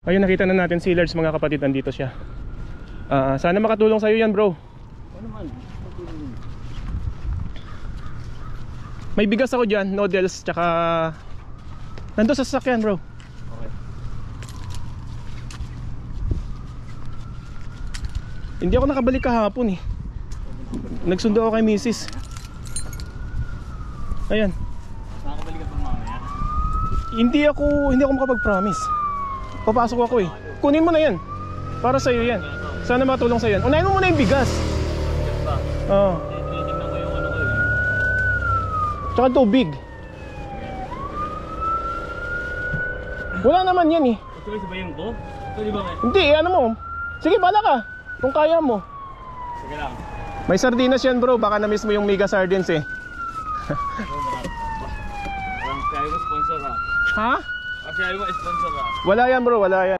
Ayun, nakita na natin si Large mga kapatid, nandito siya. Sana makatulong sa'yo yan bro. Ano man? May bigas ako dyan, noodles, tsaka nandun sa sasakyan bro. Okay. Hindi ako nakabalik kahapon eh. Nagsundo ako kay misis. Ayan. Nakakabalik ka pa mamaya? Hindi ako makapag-promise. Papasok ako eh. Kunin mo na yan. Para sa'yo yan. Sana matulong sa'yo yan. Unahin mo muna yung bigas. Yes ba? Oo. Titignan ko yung ano ko eh. Tsaka tubig. Wala naman yan eh. Ito ba sabayin ko? Ito di ba nga? Hindi, ano mo. Sige, bala ka. Kung kaya mo. Sige lang. May sardinas yan bro. Baka na-miss mo yung mega sardines eh. Parang kaya mo sponsor ha? Ha? Kasi ayaw mo sponsor ha? Wala yan bro, wala yan.